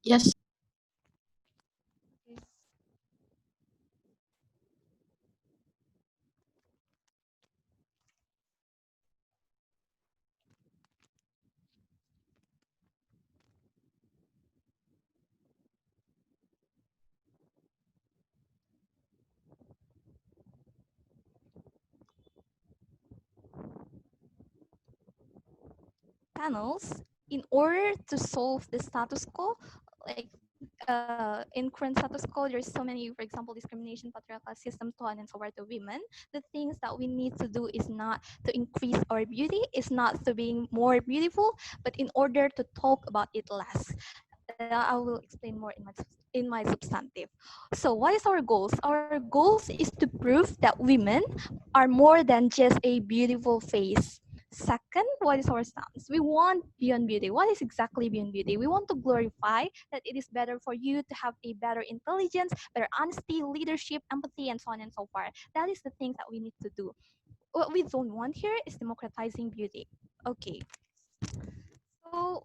Yes. Panels in order to solve the status quo, like in current status quo, there's so many, for example, discrimination, patriarchal system, so on and so forth to women. The things that we need to do is not to increase our beauty, is not to being more beautiful, but in order to talk about it less. I will explain more in my substantive. So what is our goals? Our goals is to prove that women are more than just a beautiful face. Second, what is our stance? We want beyond beauty. What is exactly beyond beauty? We want to glorify that it is better for you to have a better intelligence, better honesty, leadership, empathy, and so on and so forth. That is the things that we need to do. What we don't want here is democratizing beauty. Okay. So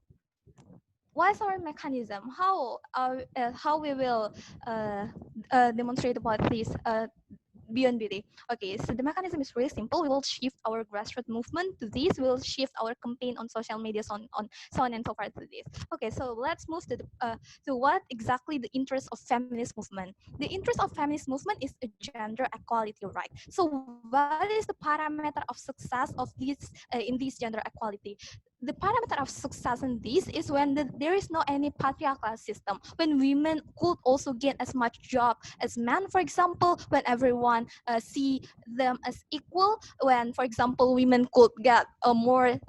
what is our mechanism? How we will demonstrate about this beyond beauty? Okay, so the mechanism is really simple. We will shift our grassroots movement to this. We will shift our campaign on social media, on so on and so forth to this. Okay, so let's move to what exactly the interest of feminist movement. The interest of feminist movement is a gender equality, right? So what is the parameter of success of this in this gender equality? The parameter of success in this is when there is no any patriarchal system, when women could also gain as much job as men, for example, when everyone see them as equal, when, for example, women could get a more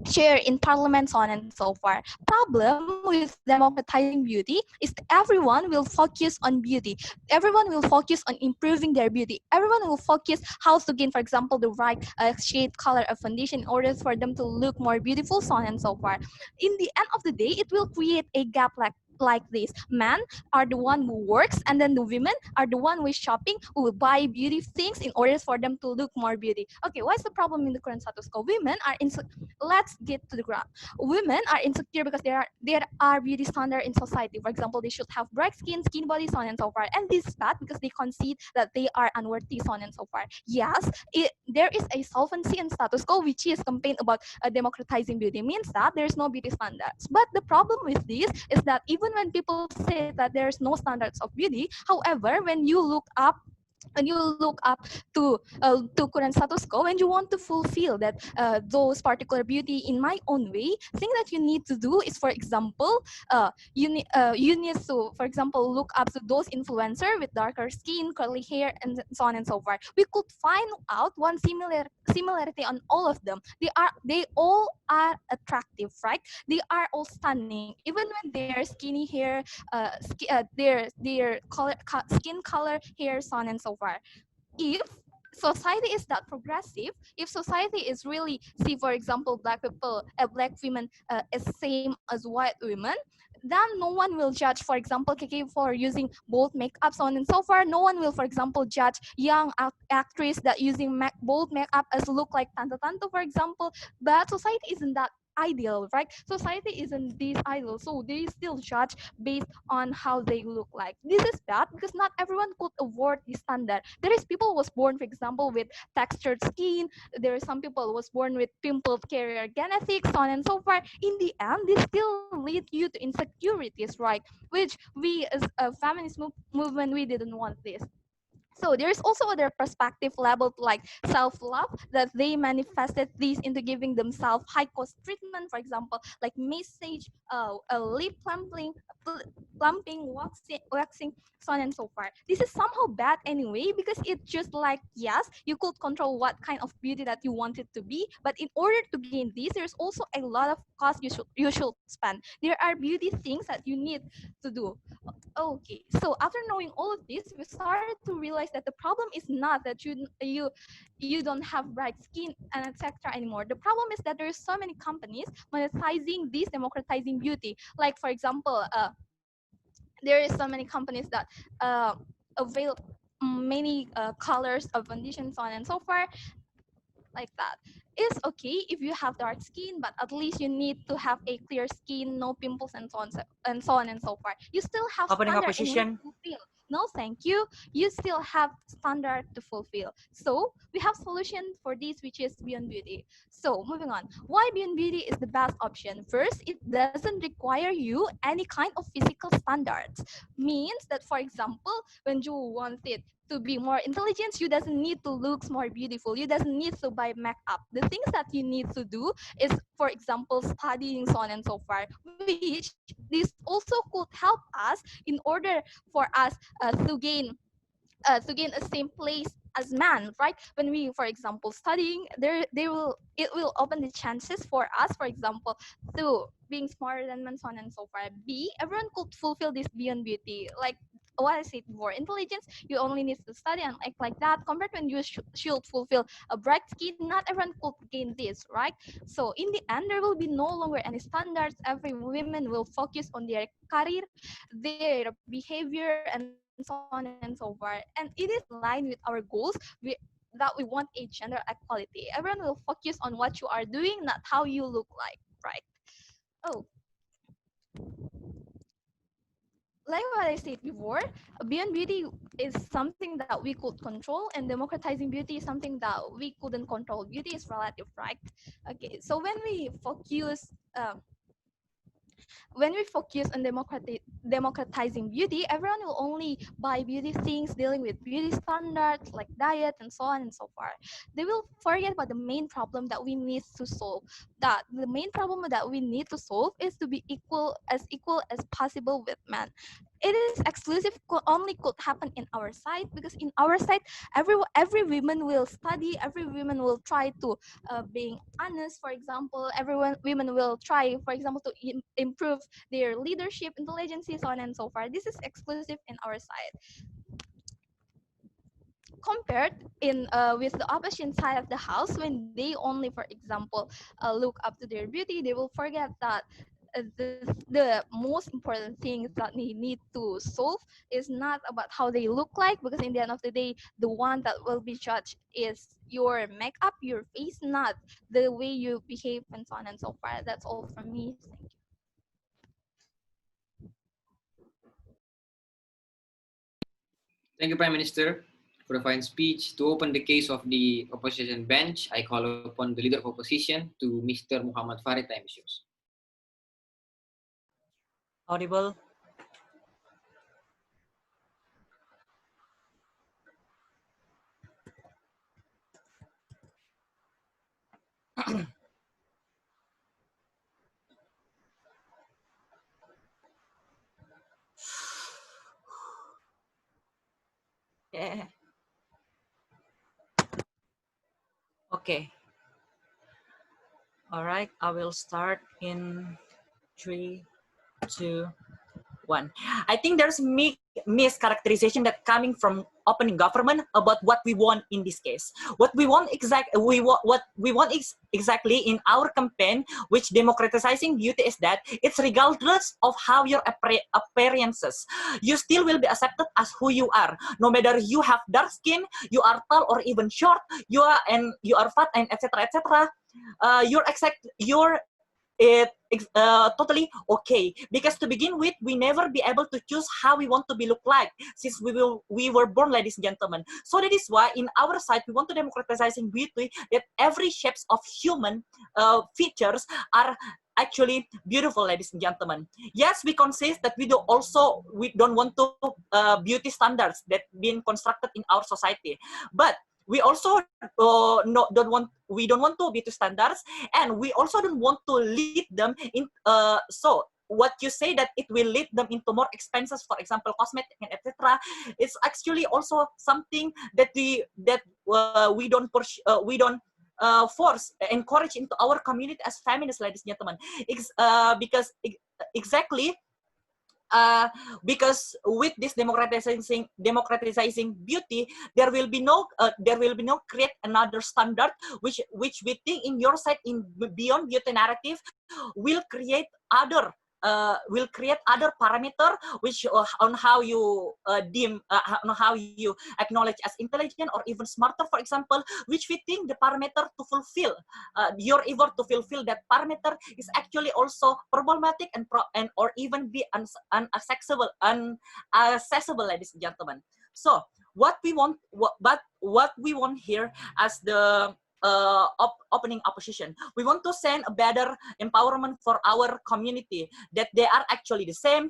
share in parliament, so on and so forth. Problem with democratizing beauty is that everyone will focus on beauty. Everyone will focus on improving their beauty. Everyone will focus how to gain, for example, the right shade color of foundation in order for them to look more beautiful, so on and so forth. In the end of the day, it will create a gap like this. Men are the one who works, and then the women are the one who is shopping, who will buy beauty things in order for them to look more beauty. Okay, what's the problem in the current status quo? Women are let's get to the ground. Women are insecure because there are beauty standard in society. For example, they should have bright skin body, so on and so forth. And this is bad because they concede that they are unworthy, so on and so forth. Yes, there is a solvency and status quo which is campaign about democratizing beauty, means that there's no beauty standards. But the problem with this is that even when people say that there's no standards of beauty, however, when you look up to current status quo and you want to fulfill that those particular beauty in my own way, thing that you need to do is, for example, you need to, for example, look up to those influencer with darker skin, curly hair, and so on and so forth. We could find out one similarity on all of them. They all are attractive, right? They are all stunning, even when they're skinny hair, their skin color, hair, so on and so forth. If society is that progressive, if society is really see, for example, black women is same as white women, then no one will judge, for example, KK for using bold makeup, so on and so forth. No one will, for example, judge young actress that using bold makeup as look like Tanto, for example. But society isn't that ideal, right? Society isn't this ideal, so they still judge based on how they look like. This is bad because not everyone could afford the standard. There is people who was born, for example, with textured skin. There are some people who was born with pimpled carrier genetics, so on and so forth. In the end, this still lead you to insecurities, right? Which we as a feminist movement, we didn't want this. So there's also other perspective labeled like self-love that they manifested these into giving themselves high-cost treatment, for example, like massage, lip plumping, waxing, so on and so forth. This is somehow bad anyway because it's just like, yes, you could control what kind of beauty that you want it to be, but in order to gain this, there's also a lot of cost you should spend. There are beauty things that you need to do. Okay, so after knowing all of this, we started to realize that the problem is not that you don't have bright skin and etc. anymore. The problem is that there's so many companies monetizing this democratizing beauty. Like, for example, there is so many companies that avail many colors of foundation, so on and so forth, like that. is okay if you have dark skin, but at least you need to have a clear skin, no pimples, and so on and so forth. You still have Opening a standard and you need position. to fulfill. No, thank you. You still have standard to fulfill. So we have solution for this, which is Beyond Beauty. So moving on, why Beyond Beauty is the best option? First, it doesn't require you any kind of physical standards. Means that, for example, when you want it to be more intelligent, you doesn't need to look more beautiful. You doesn't need to buy makeup. The things that you need to do is, for example, studying, so on and so forth, which this also could help us in order for us to gain a same place as man, right? When we, for example, studying, it will open the chances for us, for example, to being smarter than men, so on and so forth. B, everyone could fulfill this Beyond Beauty, like what I said before. Intelligence, you only need to study and act like that. Compared when you should fulfill a bright skin, not everyone could gain this, right? So in the end, there will be no longer any standards. Every woman will focus on their career, their behavior, and so on and so forth. And it is in line with our goals. That we want a gender equality. Everyone will focus on what you are doing, not how you look like, right? Oh, like what I said before, beyond beauty is something that we could control, and democratizing beauty is something that we couldn't control. Beauty is relative, right? Okay, so when we focus on democratizing beauty, everyone will only buy beauty things dealing with beauty standards like diet and so on and so forth. They will forget about the main problem that we need to solve. That the main problem that we need to solve is to be equal as possible with men. It is exclusive only could happen in our side, because in our side, every woman will study, every woman will try to being honest. For example, everyone women will try, for example, to improve their leadership, intelligence, so on and so forth. This is exclusive in our side. Compared in with the opposition side of the house, when they only, for example, look up to their beauty, they will forget that the most important things that they need to solve is not about how they look like, because in the end of the day, the one that will be judged is your makeup, your face, not the way you behave, and so on and so forth. That's all from me. Thank you. Thank you, Prime Minister, for the fine speech. To open the case of the opposition bench, I call upon the leader of opposition to Mr. Muhammad Farid. Time is yours. Audible. Yeah. Okay. All right. I will start in 3, 2, 1. I think there's mischaracterization that coming from opening government about what we want in this case. What we want exactly in our campaign, which democratizing beauty, is that it's regardless of how your appearances, you still will be accepted as who you are. No matter you have dark skin, you are tall or even short, you are fat, and etc. etc. It's totally okay, because to begin with, we never be able to choose how we want to be look like, since we were born, ladies and gentlemen. So that is why in our side we want to democratizing beauty, that every shapes of human features are actually beautiful, ladies and gentlemen. Yes, we consist that we don't want to beauty standards that being constructed in our society, but we also we don't want to beauty standards, and we also don't want to lead them in so what you say that it will lead them into more expenses, for example cosmetic and etc. It's actually also something that we don't encourage into our community as feminists, ladies and gentlemen. Because exactly because with this democratizing beauty, there will be no create another standard which we think in your side, in beyond beauty narrative, will create other will create other parameter which on how you deem on how you acknowledge as intelligent or even smarter, for example, which we think the parameter to fulfill your effort to fulfill that parameter is actually also problematic and or even be unaccessible, ladies and gentlemen. So what we want, what we want here as the opening opposition, we want to send a better empowerment for our community, that they are actually the same.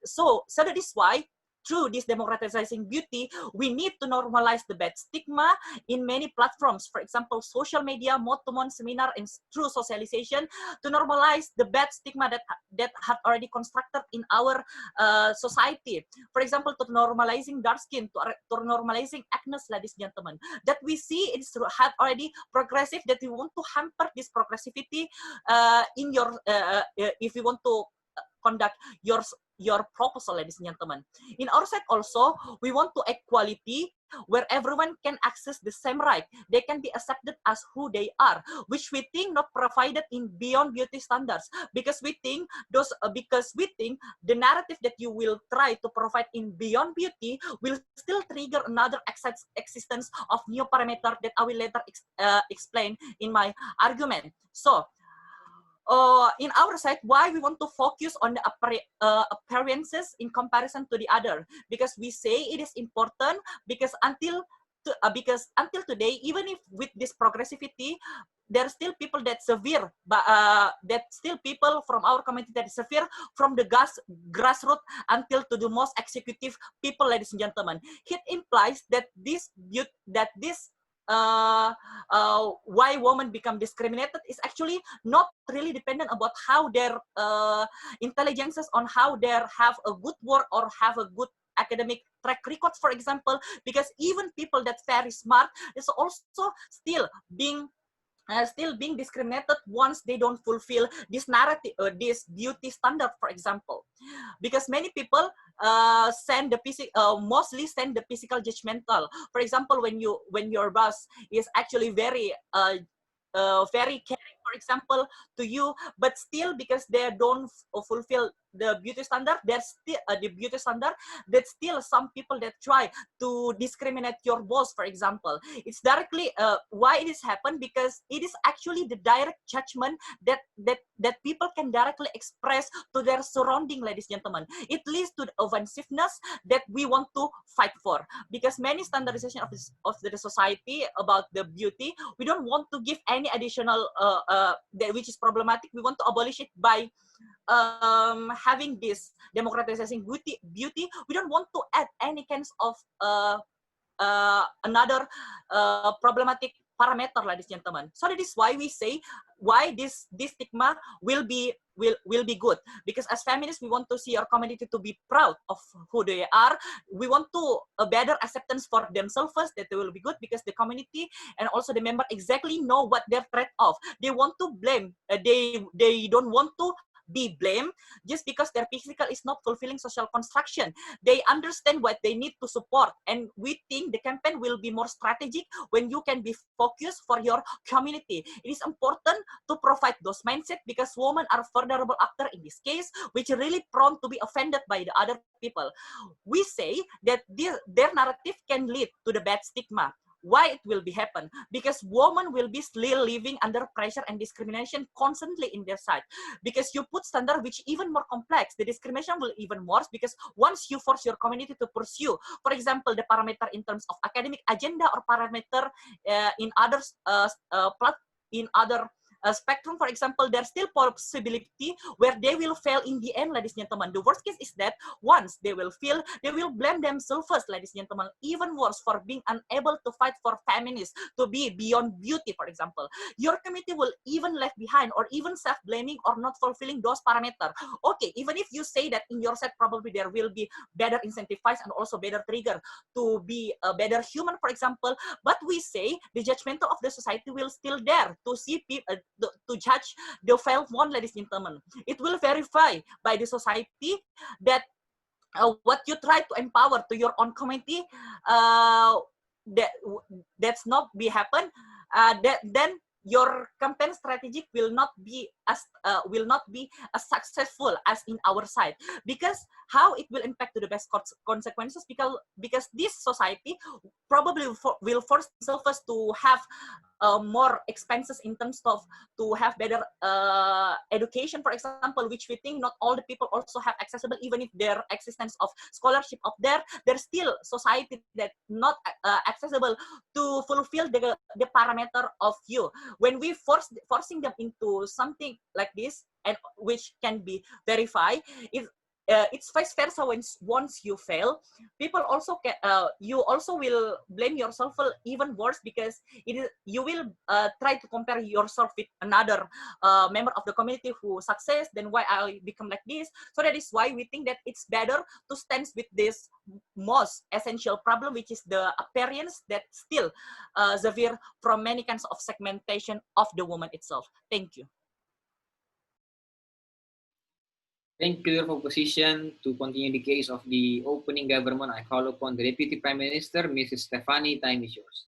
So that is why through this democratizing beauty, we need to normalize the bad stigma in many platforms. For example, social media, mode-to-mode seminar, and through socialization to normalize the bad stigma that had already constructed in our society. For example, to normalizing dark skin, to normalizing acne, ladies and gentlemen. That we see it had already progressive, that we want to hamper this progressivity in your, if you want to conduct your proposal, ladies and gentlemen. In our side also, we want to equality where everyone can access the same right. They can be accepted as who they are, which we think not provided in beyond beauty standards, because we think the narrative that you will try to provide in beyond beauty will still trigger another existence of new parameter that I will later explain in my argument. So in our side, why we want to focus on the appearances in comparison to the other, because we say it is important, because until today, even if with this progressivity, there are still people that severe, but that still people from our community that is severe from the grassroots until to the most executive people, ladies and gentlemen. It implies that why women become discriminated is actually not really dependent about how their intelligences, on how they have a good work or have a good academic track records, for example, because even people that very smart is also still being discriminated once they don't fulfill this narrative, this beauty standard, for example, because many people mostly send the physical judgmental. For example, when your boss is actually very caring, for example, to you, but still because they don't fulfill the beauty standard, there's still the beauty standard, that still some people that try to discriminate your boss, for example. It's directly why it is happened, because it is actually the direct judgment that people can directly express to their surrounding, ladies and gentlemen. It leads to the offensiveness that we want to fight for, because many standardization of the society about the beauty, we don't want to give any additional which is problematic. We want to abolish it by having this democratizing beauty. We don't want to add any kinds of another problematic parameter, ladies and gentlemen. So that is why we say why this stigma will be good, because as feminists we want to see our community to be proud of who they are. We want to a better acceptance for themselves first, that they will be good, because the community and also the member exactly know what their threat of. They want to blame, they don't want to be blamed just because their physical is not fulfilling social construction. They understand what they need to support, and we think the campaign will be more strategic when you can be focused for your community. It is important to provide those mindset, because women are vulnerable actor in this case, which are really prone to be offended by the other people. We say that their narrative can lead to the bad stigma. Why it will be happen? Because women will be still living under pressure and discrimination constantly in their side. Because you put standard which even more complex, the discrimination will even worse, because once you force your community to pursue, for example, the parameter in terms of academic agenda or parameter in other spectrum, for example, there's still possibility where they will fail in the end, ladies and gentlemen. The worst case is that once they will fail, they will blame themselves first, ladies and gentlemen. Even worse, for being unable to fight for feminists to be beyond beauty, for example. Your community will even left behind, or even self-blaming or not fulfilling those parameters. Okay, even if you say that in your set probably there will be better incentivized and also better trigger to be a better human, for example, but we say the judgmental of the society will still there to see people, to judge the failed one, ladies and gentlemen. It will verify by the society that what you try to empower to your own community, that's not be happen. Then your campaign strategy will not be will not be as successful as in our side, because how it will impact to the best consequences, because this society probably will force themselves to have more expenses in terms of to have better education, for example, which we think not all the people also have accessible. Even if their existence of scholarship up there, there's still society that not accessible to fulfill the parameter of you. When we forcing them into something like this, and which can be verified, it's vice versa. Once you fail, people also you also will blame yourself even worse, because you will try to compare yourself with another member of the community who success, then why I become like this. So that is why we think that it's better to stand with this most essential problem, which is the appearance that still severe from many kinds of segmentation of the woman itself. Thank you. Thank you for position. To continue the case of the opening government, I call upon the Deputy Prime Minister, Mrs. Stephany. Time is yours.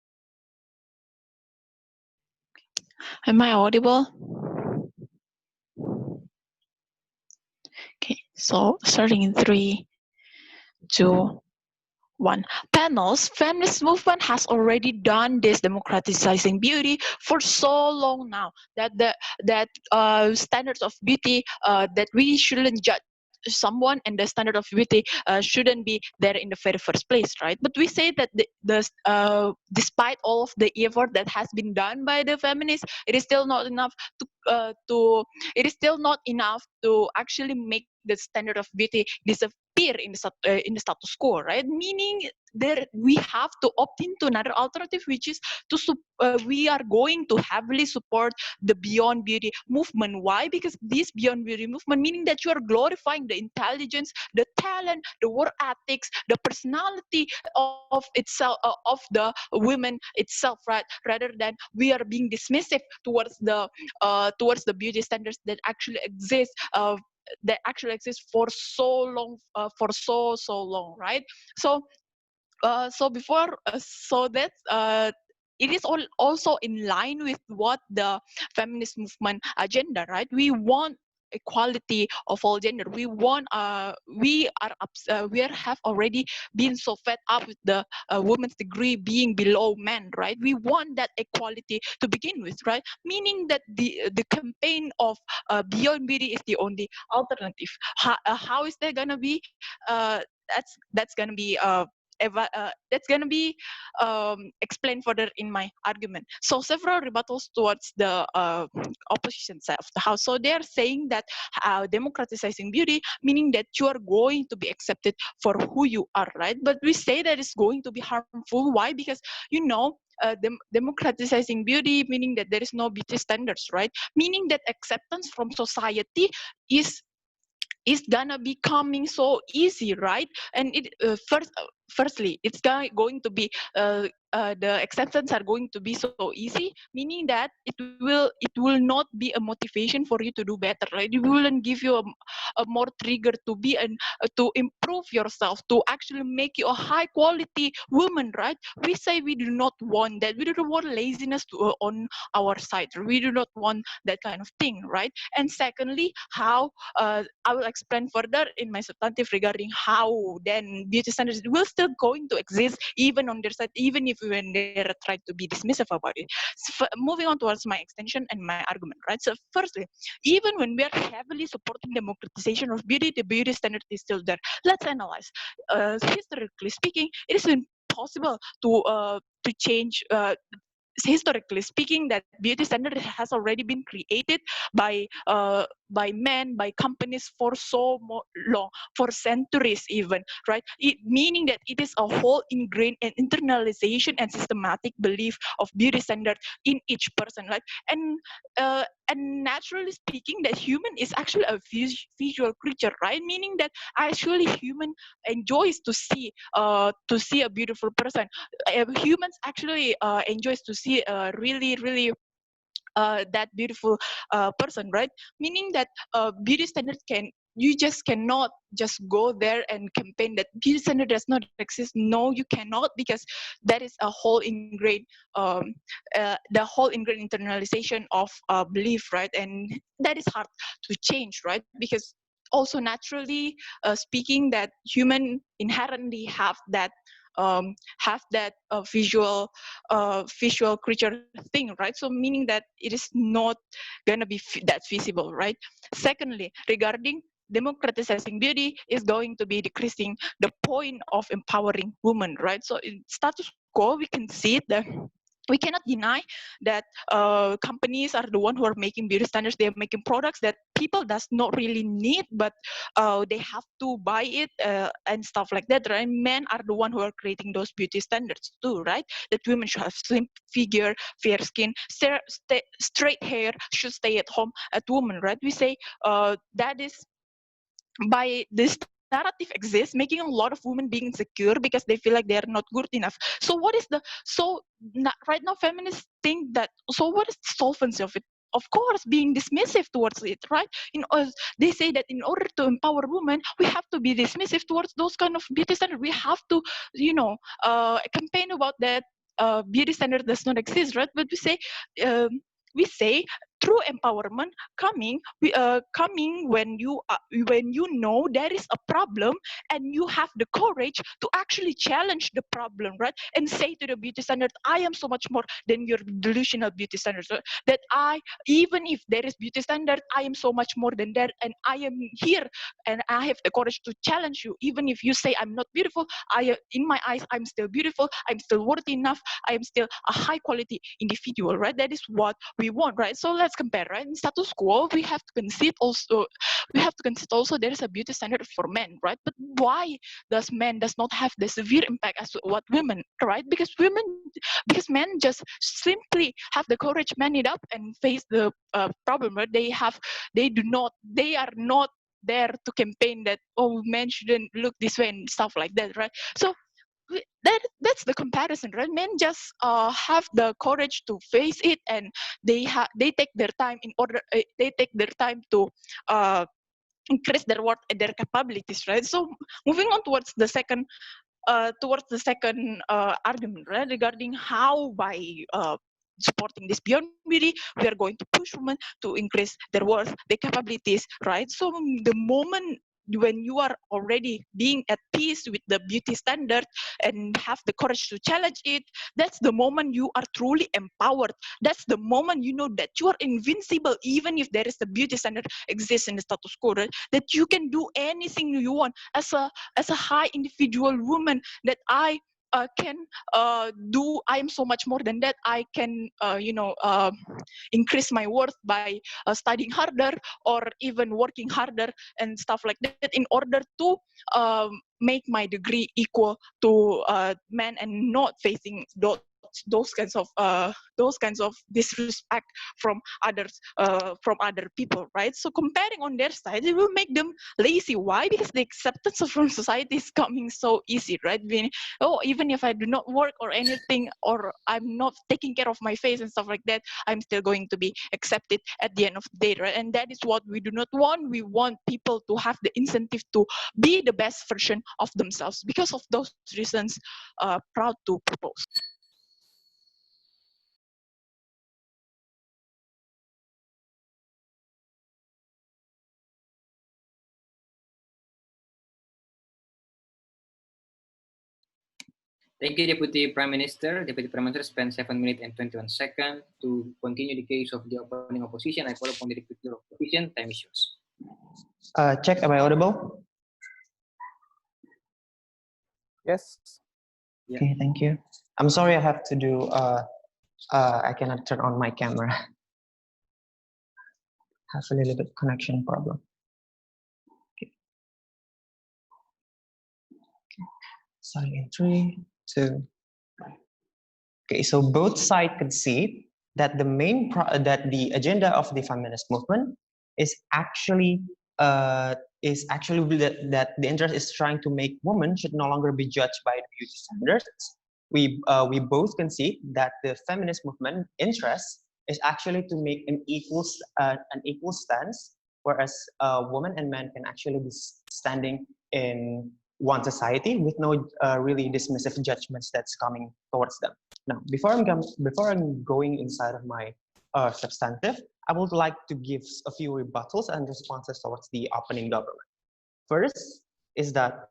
Am I audible? Okay, so starting in 3, 2, 1. Panels, feminist movement has already done this democratizing beauty for so long now that standards of beauty that we shouldn't judge someone, and the standard of beauty shouldn't be there in the very first place, right? But we say that despite all of the effort that has been done by the feminists, it is still not enough it is still not enough to actually make the standard of beauty disappear in the status quo, right? Meaning there we have to opt into another alternative, which is we are going to heavily support the Beyond Beauty movement. Why? Because this Beyond Beauty movement, meaning that you are glorifying the intelligence, the talent, the work ethics, the personality of itself, of the women itself, right? Rather than we are being dismissive towards the beauty standards that actually exist. For so long, so long, right? It is also in line with what the feminist movement agenda, right? We want equality of all gender. We have already been so fed up with the women's degree being below men, right? We want that equality to begin with, right? Meaning that the campaign of Beyond Beauty is the only alternative. How is that gonna be? That's gonna be explained further in my argument. So several rebuttals towards the opposition side of the house. So they are saying that democratizing beauty, meaning that you are going to be accepted for who you are, right? But we say that it's going to be harmful. Why? Because democratizing beauty, meaning that there is no beauty standards, right? Meaning that acceptance from society is gonna be coming so easy, right? And firstly, it's going to be the acceptance are going to be so easy, meaning that it will not be a motivation for you to do better, right? It wouldn't give you a more trigger to be to improve yourself, to actually make you a high quality woman, right? We say we do not want that. We don't want laziness on our side. We do not want that kind of thing, right? And secondly, how I will explain further in my substantive regarding how then beauty standards will still going to exist even on their side, even if when they try to be dismissive about it. So, moving on towards my extension and my argument, right? So firstly, even when we are heavily supporting democratization of beauty, the beauty standard is still there. Let's analyze. Historically speaking, it is impossible to change. Historically speaking, that beauty standard has already been created by men, by companies for so long, for centuries even, right? Meaning that it is a whole ingrained and internalization and systematic belief of beauty standard in each person, right? And naturally speaking, that human is actually a visual creature, right? Meaning that actually human enjoys to see a beautiful person. Humans actually enjoys to see really that beautiful person, right? Meaning that beauty standards can you just cannot just go there and campaign that beauty standard does not exist. No, you cannot, because that is a whole ingrained the whole ingrained internalization of belief, right? And that is hard to change, right? Because also naturally speaking, that human inherently have that visual creature thing, right? So meaning that it is not gonna be that feasible, right? Secondly, regarding democratizing beauty is going to be decreasing the point of empowering women, right? So in status quo, we can see that we cannot deny that companies are the one who are making beauty standards. They are making products that people does not really need, but they have to buy it and stuff like that, right? Men are the one who are creating those beauty standards too, right? That women should have slim figure, fair skin, straight hair, should stay at home at women, right? We say that is by this narrative exists, making a lot of women being insecure because they feel like they are not good enough. So what is the right now feminists think that, so what is the solvency of it? Of course, being dismissive towards it, right? They say that in order to empower women, we have to be dismissive towards those kind of beauty standards. We have to, campaign about that beauty standard does not exist, right? But um, we say true empowerment coming when you know there is a problem and you have the courage to actually challenge the problem, right? And say to the beauty standard, I am so much more than your delusional beauty standards, right? That even if there is beauty standard, I am so much more than that, and I am here and I have the courage to challenge you. Even if you say I'm not beautiful, in my eyes I'm still beautiful, I'm still worthy enough, I am still a high quality individual, right? That is what we want, right? So let's compare, right? In status quo, we have to consider also there is a beauty standard for men, right? But why does not have the severe impact as to what women, right? Because men just simply have the courage, man it up, and face the problem, right? They are not there to campaign that, oh, men shouldn't look this way and stuff like that, right? So that's the comparison, right? Men just have the courage to face it, and they take their time to increase their capabilities, right? So moving on towards the second argument, right, regarding how by supporting this beyond beauty, we are going to push women to increase their worth, their capabilities, right? So the moment when you are already being at peace with the beauty standard and have the courage to challenge it, that's the moment you are truly empowered. That's the moment you know that you are invincible, even if there is the beauty standard exists in the status quo, right? That you can do anything you want as a high individual woman, that I can do. I am so much more than that. I can increase my worth by studying harder or even working harder and stuff like that, in order to make my degree equal to men, and not facing those kinds of disrespect from other people, right? So comparing on their side, it will make them lazy. Why? Because the acceptance from society is coming so easy, right? Even if I do not work or anything, or I'm not taking care of my face and stuff like that, I'm still going to be accepted at the end of the day, right? And that is what we do not want. We want people to have the incentive to be the best version of themselves. Because of those reasons, proud to propose. Thank you, Deputy Prime Minister. Deputy Prime Minister spent 7 minutes and 21 seconds to continue the case of the opening opposition. I call upon the Deputy of Opposition. Time is yours. Check, am I audible? Yes. Yeah. Okay, thank you. I'm sorry I have to do, I cannot turn on my camera. Have a little bit connection problem. Okay. Starting in 3, 2. Okay, so both sides concede that that the agenda of the feminist movement is actually that the interest is trying to make women should no longer be judged by the beauty standards. We both concede that the feminist movement interest is actually to make an equal stance whereas women and men can actually be standing in one society with no really dismissive judgments that's coming towards them. Now, before I'm going inside of my substantive, I would like to give a few rebuttals and responses towards the opening government. First is that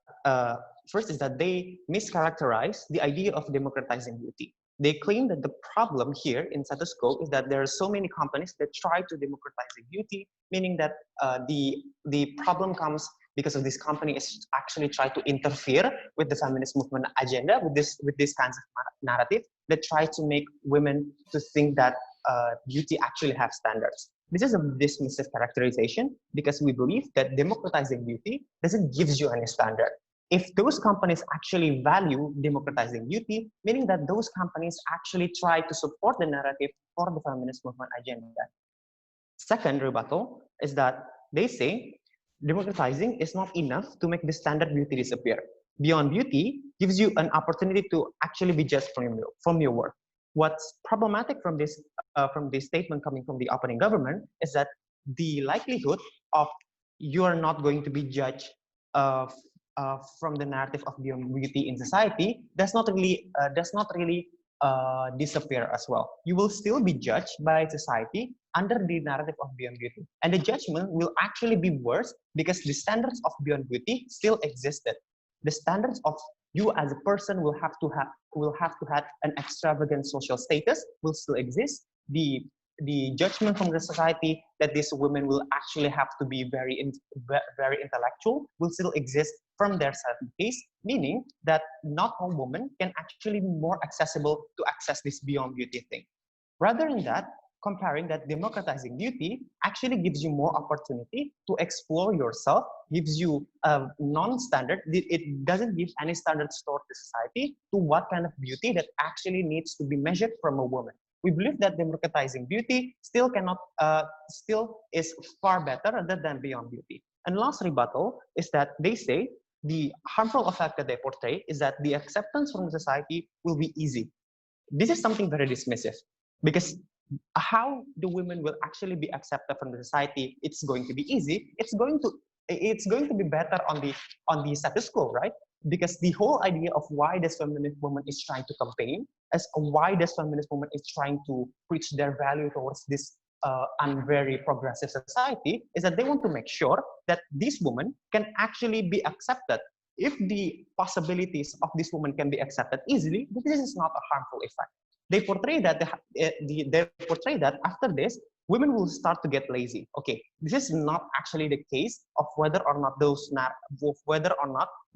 they mischaracterize the idea of democratizing beauty. They claim that the problem here in status quo is that there are so many companies that try to democratize beauty, meaning that the problem comes because of this company is actually try to interfere with the feminist movement agenda with this kinds of narrative that try to make women to think that beauty actually have standards. This is a dismissive characterization because we believe that democratizing beauty doesn't give you any standard. If those companies actually value democratizing beauty, meaning that those companies actually try to support the narrative for the feminist movement agenda. Second rebuttal is that they say democratizing is not enough to make the standard beauty disappear. Beyond beauty gives you an opportunity to actually be judged from your work. What's problematic from this statement coming from the opening government is that the likelihood of you are not going to be judged from the narrative of beyond beauty in society does not really disappear as well. You will still be judged by society under the narrative of beyond beauty, and the judgment will actually be worse because the standards of beyond beauty still existed. The standards of you as a person will have to have an extravagant social status will still exist. The judgment from the society that these women will actually have to be very intellectual will still exist from their side of the case, meaning that not all women can actually be more accessible to access this beyond beauty thing. Rather than that, comparing that democratizing beauty actually gives you more opportunity to explore yourself, gives you a non-standard, it doesn't give any standards toward the society to what kind of beauty that actually needs to be measured from a woman. We believe that democratizing beauty still is far better rather than beyond beauty. And last rebuttal is that they say the harmful effect that they portray is that the acceptance from society will be easy. This is something very dismissive because how the women will actually be accepted from the society, it's going to be easy. It's going to be better on the status quo, right? Because the whole idea of why this feminist movement is trying to campaign, as why this feminist movement is trying to preach their value towards this very progressive society, is that they want to make sure that these women can actually be accepted. If the possibilities of this woman can be accepted easily, this is not a harmful effect. They portray that after this, women will start to get lazy. Okay, this is not actually the case of whether or not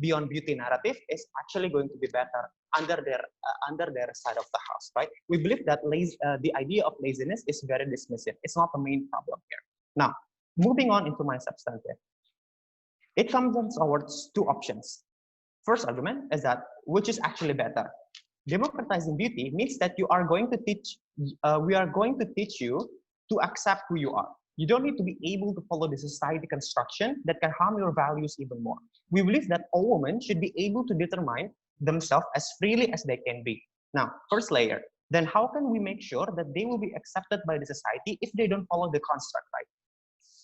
beyond beauty narrative is actually going to be better under their side of the house, right? We believe that the idea of laziness is very dismissive. It's not the main problem here. Now, moving on into my substantive, it comes down towards two options. First argument is that which is actually better. Democratizing beauty means that we are going to teach you to accept who you are. You don't need to be able to follow the society construction that can harm your values even more. We believe that all women should be able to determine themselves as freely as they can be. Now, first layer, then how can we make sure that they will be accepted by the society if they don't follow the construct, right?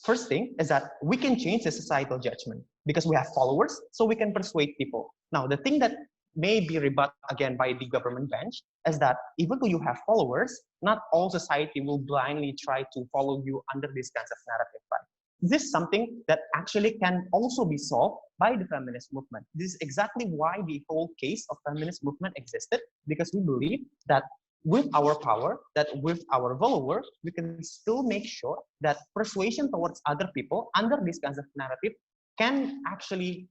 First thing is that we can change the societal judgment because we have followers, so we can persuade people. Now, the thing that may be rebutted again by the government bench is that even though you have followers, not all society will blindly try to follow you under these kinds of narrative, right? This is something that actually can also be solved by the feminist movement. This is exactly why the whole case of feminist movement existed, because we believe that with our power, that with our followers, we can still make sure that persuasion towards other people under these kinds of narrative can actually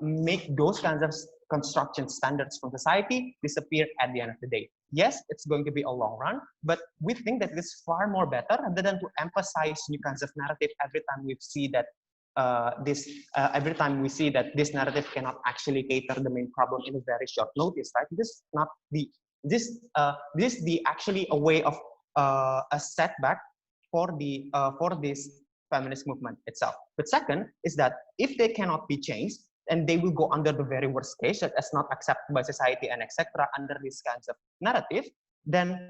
make those kinds of construction standards from society disappear at the end of the day. Yes, it's going to be a long run, but we think that it's far more better rather than to emphasize new kinds of narrative every time we see that this narrative cannot actually cater the main problem in a very short notice, right? This is actually a way of a setback for this feminist movement itself. But second is that if they cannot be changed, and they will go under the very worst case that is not accepted by society and etc. under these kinds of narrative, then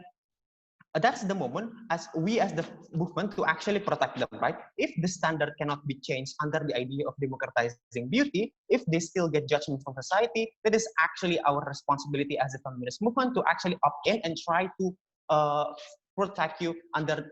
that's the moment as we as the movement to actually protect them, right? If the standard cannot be changed under the idea of democratizing beauty, if they still get judgment from society, that is actually our responsibility as a feminist movement to actually opt in and try to protect you under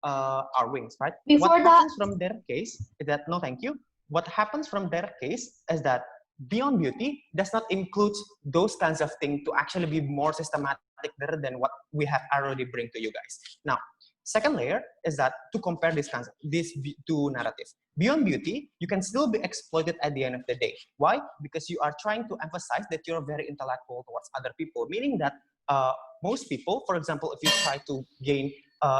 our wings, right? Before what that, happens from their case is that, no, thank you. What happens from their case is that beyond beauty does not include those kinds of things to actually be more systematic better than what we have already bring to you guys. Now, second layer is that to compare these two narratives. Beyond beauty, you can still be exploited at the end of the day. Why? Because you are trying to emphasize that you're very intellectual towards other people, meaning that most people, for example, if you try to gain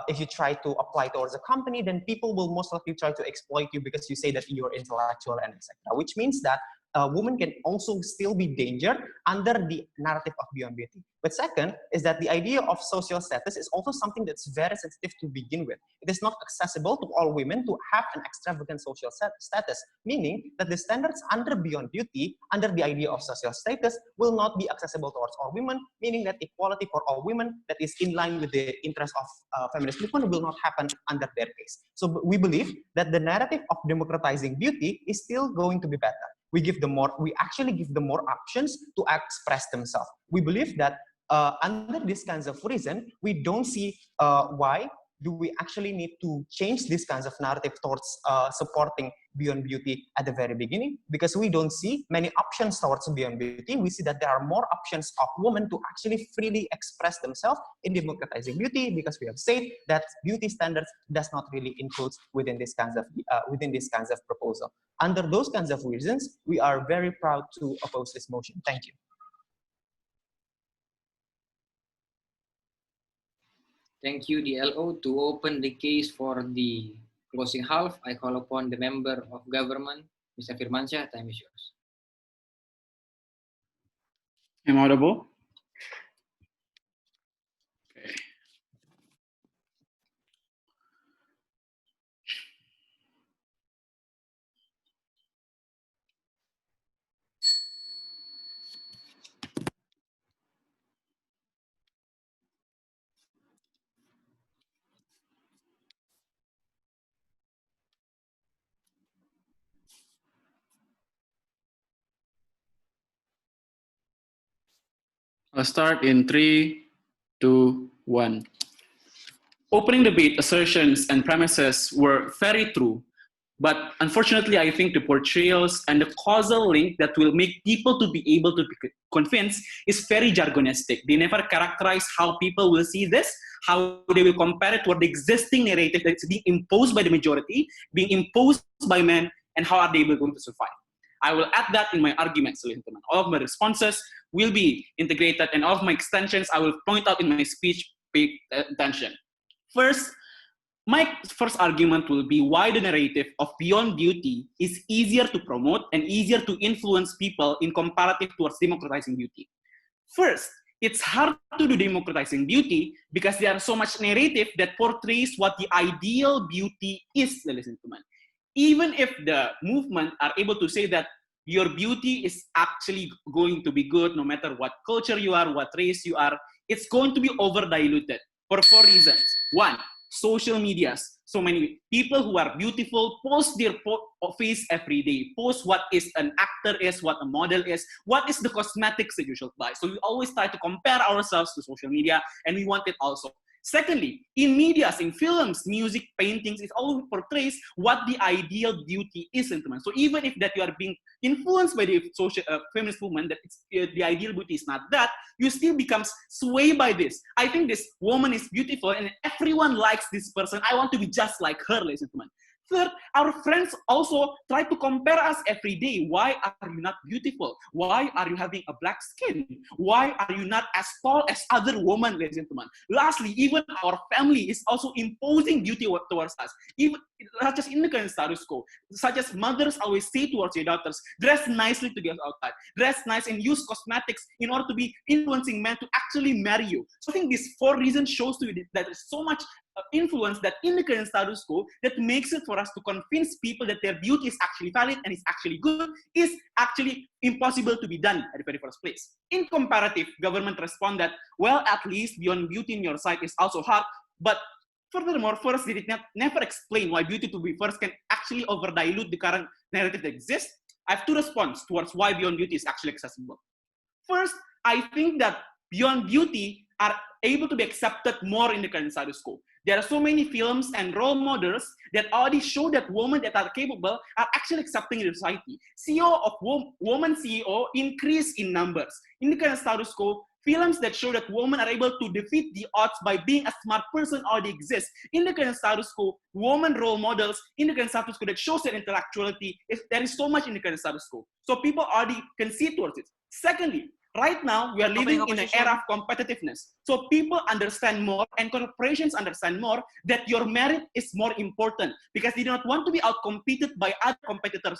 if you try to apply towards a company, then people will most likely try to exploit you because you say that you're intellectual and etc. Which means that a woman can also still be danger under the narrative of beyond beauty. But second is that the idea of social status is also something that's very sensitive to begin with. It is not accessible to all women to have an extravagant social status, meaning that the standards under beyond beauty, under the idea of social status, will not be accessible towards all women, meaning that equality for all women that is in line with the interest of feminist movement will not happen under their case. So we believe that the narrative of democratizing beauty is still going to be better. We actually give them more options to express themselves. We believe that under these kinds of reason, we don't see why do we actually need to change this kinds of narrative towards supporting beyond beauty at the very beginning, because we don't see many options towards beyond beauty. We see that there are more options of women to actually freely express themselves in democratizing beauty, because we have said that beauty standards does not really include within these kinds of proposal. Under those kinds of reasons, we are very proud to oppose this motion. Thank you. Thank you, DLO. To open the case for the closing half, I call upon the member of government, Mr. Firmansyah. Time is yours. Am I audible? Okay. I'll start in 3, 2, 1. Opening debate assertions and premises were very true, but unfortunately, I think the portrayals and the causal link that will make people to be able to be convinced is very jargonistic. They never characterize how people will see this, how they will compare it to the existing narrative that's being imposed by the majority, being imposed by men, and how are they able to survive. I will add that in my arguments, ladies and gentlemen. All of my responses will be integrated, and all of my extensions I will point out in my speech. Pay attention. First, my first argument will be why the narrative of beyond beauty is easier to promote and easier to influence people in comparative towards democratizing beauty. First, it's hard to do democratizing beauty because there are so much narrative that portrays what the ideal beauty is, ladies and gentlemen. Even if the movement are able to say that your beauty is actually going to be good no matter what culture you are, what race you are, it's going to be over diluted for 4 reasons. One, social medias. So many people who are beautiful post their face every day, post what is an actor is, what a model is, what is the cosmetics that you should buy. So we always try to compare ourselves to social media, and we want it also. Secondly, in medias, in films, music, paintings, it all portrays what the ideal beauty is, gentlemen. So even if that you are being influenced by the social feminist movement, that it's, the ideal beauty is not that, you still becomes swayed by this. I think this woman is beautiful and everyone likes this person. I want to be just like her, ladies and gentlemen. Third, our friends also try to compare us every day. Why are you not beautiful? Why are you having a black skin? Why are you not as tall as other women, ladies and gentlemen? Lastly, even our family is also imposing beauty towards us. Even not just in the current status quo, such as mothers always say towards their daughters, dress nicely to get outside, dress nice and use cosmetics in order to be influencing men to actually marry you. So I think these 4 reasons shows to you that there's so much influence that in the current status quo that makes it for us to convince people that their beauty is actually valid and is actually good is actually impossible to be done at the very first place. In comparative, government respond that, well, at least beyond beauty in your sight is also hard, but furthermore, first, they did never explain why beauty to be first can actually over-dilute the current narrative that exists. I have two responses towards why beyond beauty is actually accessible. First, I think that beyond beauty are able to be accepted more in the current status quo. There are so many films and role models that already show that women that are capable are actually accepting in society. CEO of woman CEO increase in numbers. In the current status quo, films that show that women are able to defeat the odds by being a smart person already exist. In the current status quo, women role models in the current status quo that shows that intellectuality, there is so much in the current status quo. So people already can see towards it. Secondly, right now, we are living in an era of competitiveness. So people understand more and corporations understand more that your merit is more important because they do not want to be outcompeted by other competitors.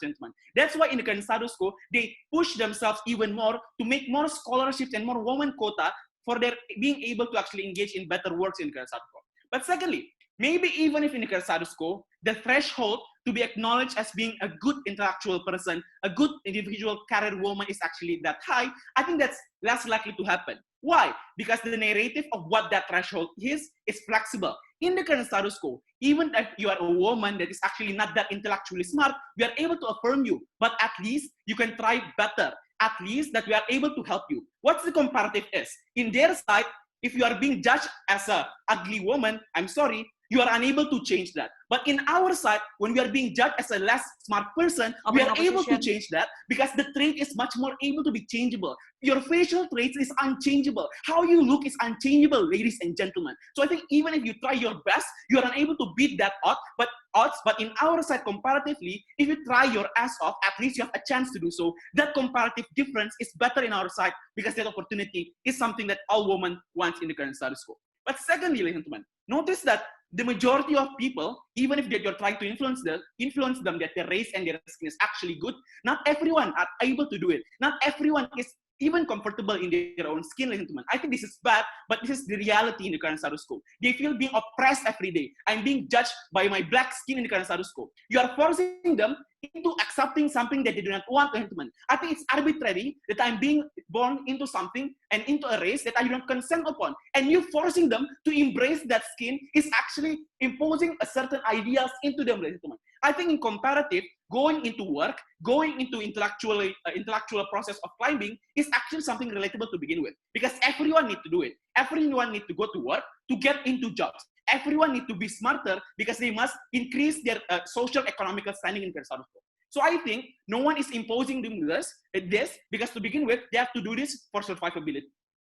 That's why in the current status quo, they push themselves even more to make more scholarships and more women quota for their being able to actually engage in better works in the current status quo. But secondly, maybe even if in the current status quo, the threshold to be acknowledged as being a good intellectual person, a good individual career woman is actually that high, I think that's less likely to happen. Why? Because the narrative of what that threshold is flexible. In the current status quo, even if you are a woman that is actually not that intellectually smart, we are able to affirm you, but at least you can try better. At least that we are able to help you. What's the comparative is? In their side, if you are being judged as an ugly woman, I'm sorry, you are unable to change that. But in our side, when we are being judged as a less smart person, we are able to change that because the trait is much more able to be changeable. Your facial traits is unchangeable. How you look is unchangeable, ladies and gentlemen. So I think even if you try your best, you are unable to beat that odds. But in our side, comparatively, if you try your ass off, at least you have a chance to do so. That comparative difference is better in our side because that opportunity is something that all women want in the current status quo. But secondly, ladies and gentlemen, notice that the majority of people, even if you're trying to influence them that their race and their skin is actually good, not everyone are able to do it. Not everyone is even comfortable in their own skin, ladies and gentlemen. I think this is bad, but this is the reality in the current status quo. They feel being oppressed every day. I'm being judged by my black skin in the current status quo. You are forcing them into accepting something that they do not want, ladies and gentlemen. I think it's arbitrary that I'm being born into something and into a race that I do not consent upon. And you forcing them to embrace that skin is actually imposing a certain ideas into them, ladies and gentlemen. I think in comparative, going into work, going into intellectual process of climbing is actually something relatable to begin with because everyone needs to do it. Everyone needs to go to work to get into jobs. Everyone needs to be smarter because they must increase their social economical standing in their status quo. So I think no one is imposing them this because to begin with, they have to do this for survivability.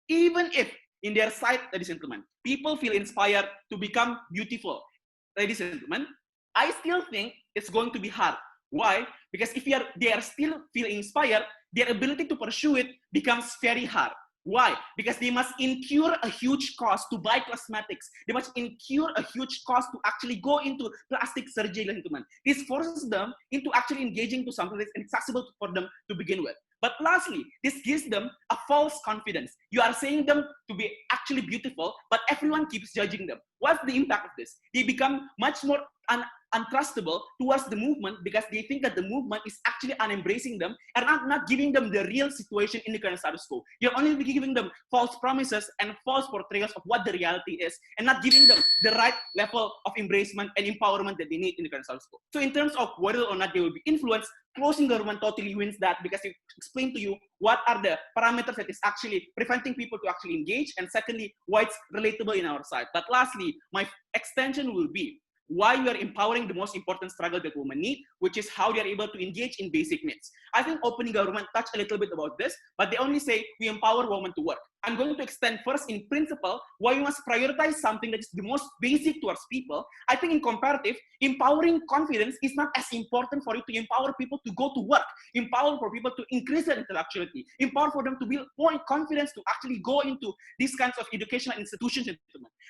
Even if in their side, ladies and gentlemen, people feel inspired to become beautiful, ladies and gentlemen, I still think it's going to be hard. Why? Because if they are still feeling inspired, their ability to pursue it becomes very hard. Why? Because they must incur a huge cost to buy cosmetics. They must incur a huge cost to actually go into plastic surgery. This forces them into actually engaging to something that's inaccessible for them to begin with. But lastly, this gives them a false confidence. You are saying them to be actually beautiful, but everyone keeps judging them. What's the impact of this? They become much more untrustable towards the movement because they think that the movement is actually unembracing them and not giving them the real situation in the current status quo. You're only giving them false promises and false portrayals of what the reality is and not giving them the right level of embracement and empowerment that they need in the current status quo. So in terms of whether or not they will be influenced, closing government totally wins that because it explains to you what are the parameters that is actually preventing people to actually engage, and secondly, why it's relatable in our side. But lastly, my extension will be why we are empowering the most important struggle that women need, which is how they are able to engage in basic needs. I think opening government touched a little bit about this, but they only say we empower women to work. I'm going to extend first in principle why we must prioritize something that is the most basic towards people. I think in comparative, empowering confidence is not as important for you to empower people to go to work, empower for people to increase their intellectuality, empower for them to build more confidence to actually go into these kinds of educational institutions.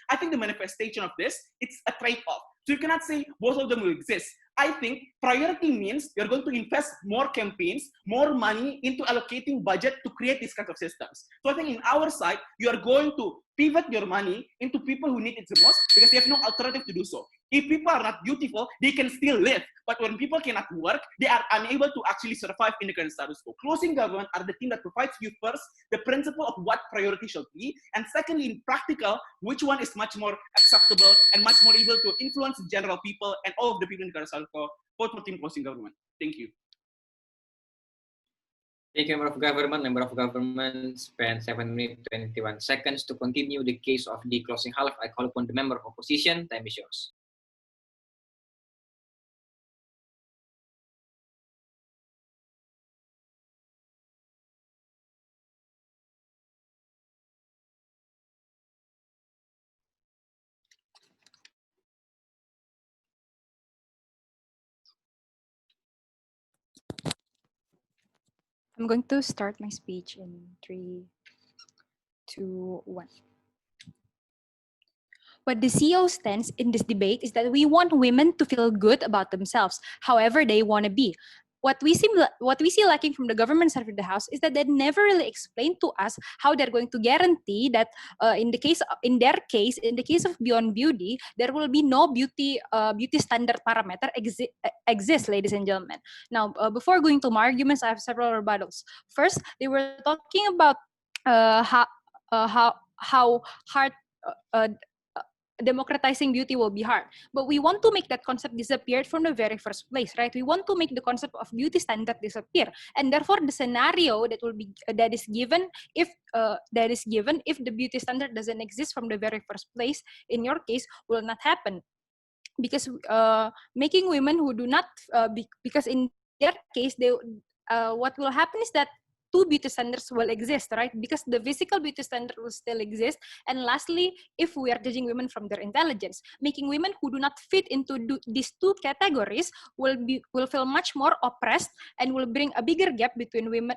I think the manifestation of this, it's a trade-off. So you cannot say both of them will exist. I think priority means you're going to invest more campaigns, more money into allocating budget to create these kinds of systems. So I think in our side, you are going to pivot your money into people who need it the most because they have no alternative to do so. If people are not beautiful, they can still live. But when people cannot work, they are unable to actually survive in the current status quo. Closing government are the thing that provides you first the principle of what priority should be, and secondly, in practical, which one is much more acceptable and much more able to influence general people and all of the people in the current status quo for team closing government. Thank you. Thank you, Member of Government. Member of Government spent 7 minutes 21 seconds to continue the case of the closing half. I call upon the Member of Opposition. Time is yours. I'm going to start my speech in 3, 2, 1. What the CEO stands in this debate is that we want women to feel good about themselves, however they want to be. What we see lacking from the government side of the house is that they never really explain to us how they're going to guarantee that in the case of Beyond Beauty, there will be no beauty standard parameter exist, ladies and gentlemen. Now, before going to my arguments, I have several rebuttals. First, they were talking about how hard democratizing beauty will be hard, but we want to make that concept disappear from the very first place, right? We want to make the concept of beauty standard disappear, and therefore the scenario that is given if the beauty standard doesn't exist from the very first place, in your case, will not happen, because making women who do not because in their case what will happen is that two beauty standards will exist, right? Because the physical beauty standard will still exist. And lastly, if we are judging women from their intelligence, making women who do not fit into these two categories will feel much more oppressed and will bring a bigger gap between women.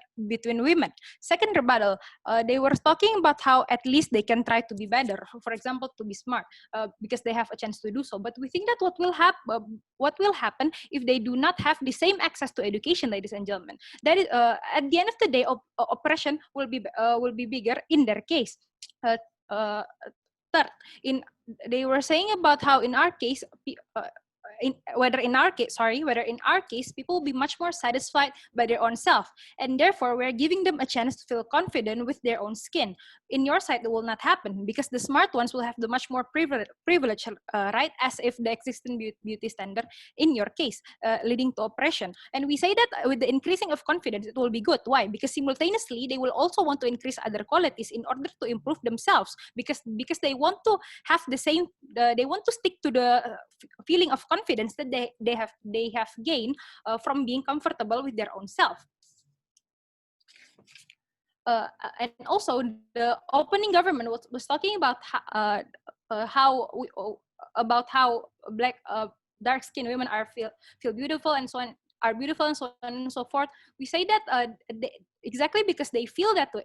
Second rebuttal, they were talking about how at least they can try to be better, for example, to be smart, because they have a chance to do so. But we think that what will happen if they do not have the same access to education, ladies and gentlemen? That is, at the end of the day, oppression will be bigger in their case. Third, they were saying about how in our case, whether in our case people will be much more satisfied by their own self, and therefore we're giving them a chance to feel confident with their own skin. In your side, it will not happen because the smart ones will have the much more privilege, right? As if the existing beauty standard in your case, leading to oppression. And we say that with the increasing of confidence, it will be good. Why? Because simultaneously they will also want to increase other qualities in order to improve themselves, because they want to have the same. They want to stick to the feeling of confidence that they have gained from being comfortable with their own self. And also, the opening government was talking about how black dark-skinned women feel beautiful and so on, and so forth. We say that exactly because they feel that way.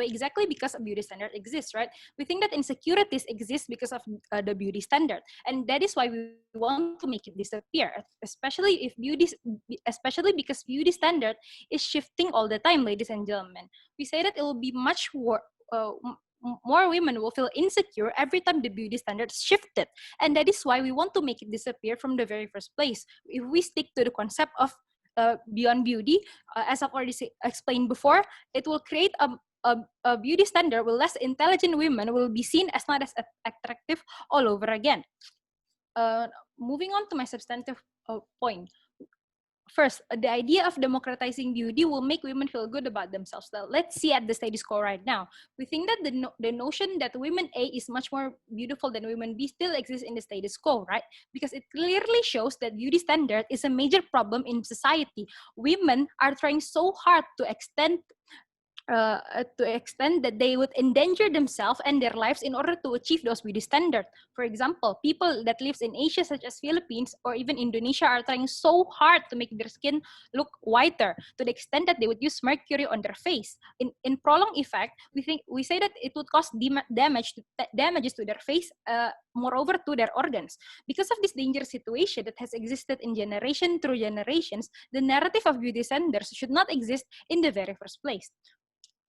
Exactly because a beauty standard exists, right? We think that insecurities exist because of the beauty standard, and that is why we want to make it disappear. Especially because beauty standard is shifting all the time, ladies and gentlemen. We say that it will be much more women will feel insecure every time the beauty standard shifted, and that is why we want to make it disappear from the very first place. If we stick to the concept of Beyond Beauty, as I've already explained before, it will create a beauty standard where less intelligent women will be seen as not as attractive all over again. Moving on to my substantive point. First, the idea of democratizing beauty will make women feel good about themselves. Well, let's see at the status quo right now. We think that the notion that women A is much more beautiful than women B still exists in the status quo, right? Because it clearly shows that beauty standard is a major problem in society. Women are trying so hard to extend that they would endanger themselves and their lives in order to achieve those beauty standards. For example, people that lives in Asia, such as Philippines or even Indonesia, are trying so hard to make their skin look whiter to the extent that they would use mercury on their face. In prolonged effect, we say that it would cause damages to their face, moreover to their organs. Because of this dangerous situation that has existed in generation through generations, the narrative of beauty standards should not exist in the very first place.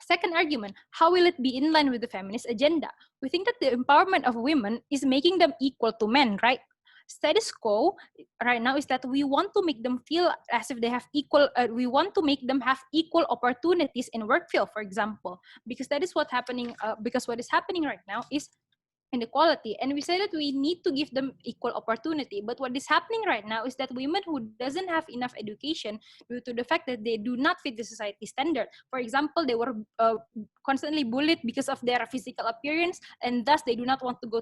Second argument, how will it be in line with the feminist agenda? We think that the empowerment of women is making them equal to men, right? Status quo right now is that we want to make them feel as if they have we want to make them have equal opportunities in work field, for example, because that is because what is happening right now is inequality, and we say that we need to give them equal opportunity. But what is happening right now is that women who doesn't have enough education due to the fact that they do not fit the society standard, for example, they were constantly bullied because of their physical appearance, and thus they do not want to go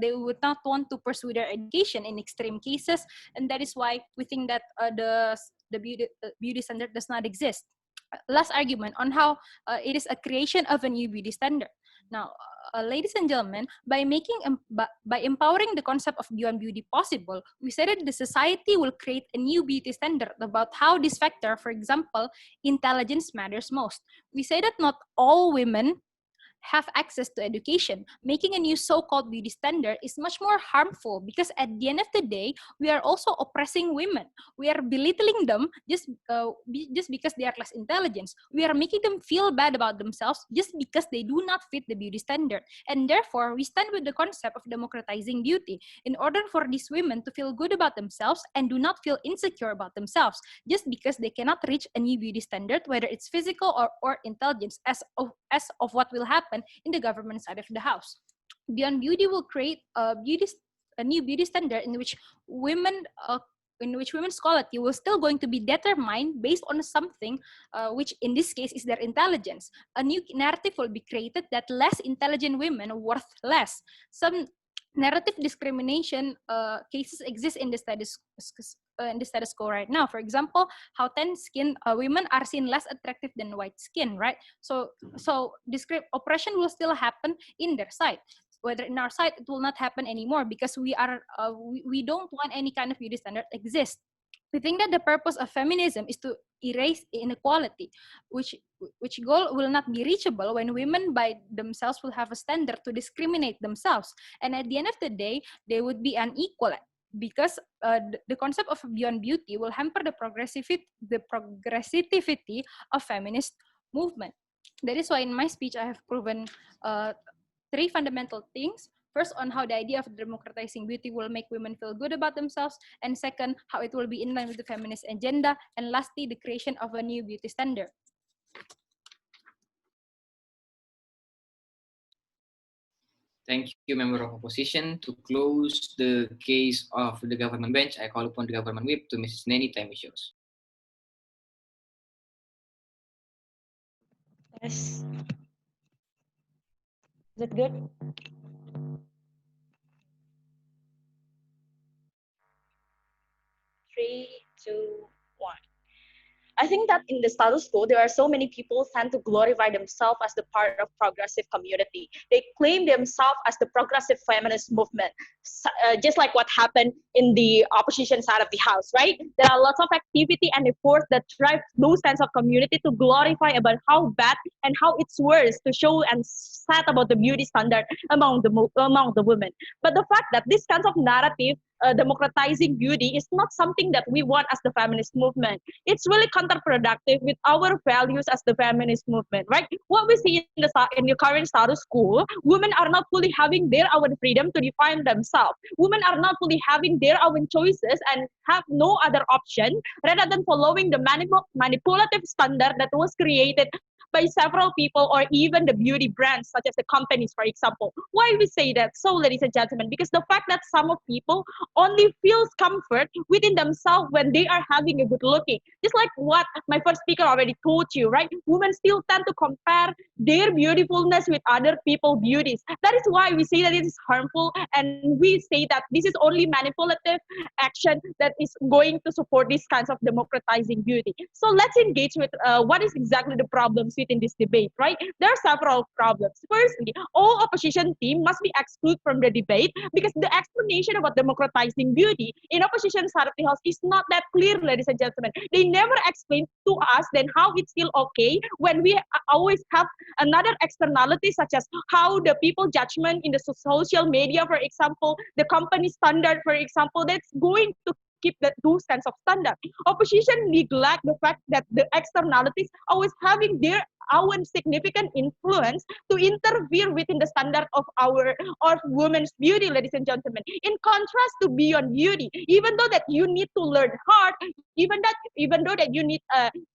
they would not want to pursue their education in extreme cases, and that is why we think that the beauty standard does not exist. Last argument on how it is a creation of a new beauty standard. Now, ladies and gentlemen, by empowering the concept of beyond beauty possible, we said that the society will create a new beauty standard about how this factor, for example, intelligence matters most. We say that not all women have access to education. Making a new so-called beauty standard is much more harmful because at the end of the day, we are also oppressing women. We are belittling them just because they are less intelligent. We are making them feel bad about themselves just because they do not fit the beauty standard. And therefore, we stand with the concept of democratizing beauty in order for these women to feel good about themselves and do not feel insecure about themselves just because they cannot reach a new beauty standard, whether it's physical or intelligence, as of what will happen in the government side of the house. Beyond Beauty will create a new beauty standard in which women's quality will still going to be determined based on something which in this case is their intelligence. A new narrative will be created that less intelligent women are worth less. Some narrative discrimination cases exist in the status quo right now. For example, how tan-skinned women are seen less attractive than white skin, right? So oppression will still happen in their side. Whether in our side, it will not happen anymore because we don't want any kind of beauty standard exist. We think that the purpose of feminism is to erase inequality, which goal will not be reachable when women by themselves will have a standard to discriminate themselves. And at the end of the day, they would be unequal because the concept of beyond beauty will hamper the progressivity of feminist movement. That is why in my speech, I have proven 3 fundamental things. First, on how the idea of democratizing beauty will make women feel good about themselves. And second, how it will be in line with the feminist agenda. And lastly, the creation of a new beauty standard. Thank you, member of opposition. To close the case of the government bench, I call upon the government whip to Mrs. Neny. Time is yours. Yes. Is it good? 3, 2, 1. I think that in the status quo, there are so many people tend to glorify themselves as the part of progressive community. They claim themselves as the progressive feminist movement, just like what happened in the opposition side of the house, right? There are lots of activity and efforts that drive those kinds of community to glorify about how bad and how it's worse to show and sad about the beauty standard among the women. But the fact that this kind of narrative democratizing beauty is not something that we want as the feminist movement. It's really counterproductive with our values as the feminist movement, right? What we see in the current status quo, women are not fully having their own freedom to define themselves. Women are not fully having their own choices and have no other option rather than following the manipulative standard that was created by several people or even the beauty brands such as the companies, for example. Why we say that? So, ladies and gentlemen, because the fact that some of people only feels comfort within themselves when they are having a good looking. Just like what my first speaker already told you, right? Women still tend to compare their beautifulness with other people's beauties. That is why we say that it is harmful, and we say that this is only manipulative action that is going to support these kinds of democratizing beauty. So let's engage with what is exactly the problems within this debate, right? There are several problems. Firstly, all opposition team must be excluded from the debate because the explanation about democratizing beauty in opposition side of the house is not that clear, ladies and gentlemen. They never explain to us then how it's still okay when we always have another externality such as how the people judgment in the social media, for example, the company standard, for example, that's going to keep those kinds of standards. Opposition neglect the fact that the externalities always having their our significant influence to interfere within the standard of women's beauty, ladies and gentlemen. In contrast to beyond beauty, even though that you need to learn hard, even though that you need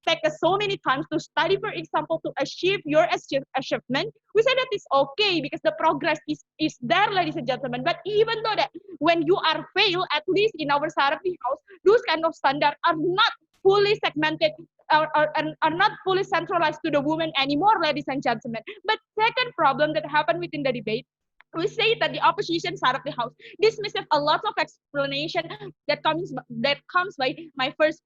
take so many times to study, for example, to achieve your achievement, we say that it's okay because the progress is there, ladies and gentlemen. But even though that when you are fail, at least in our Sarapi house, those kind of standards are not fully segmented, are not fully centralized to the woman anymore, ladies and gentlemen. But second problem that happened within the debate, we say that the opposition side of the house dismisses a lot of explanation that comes by my first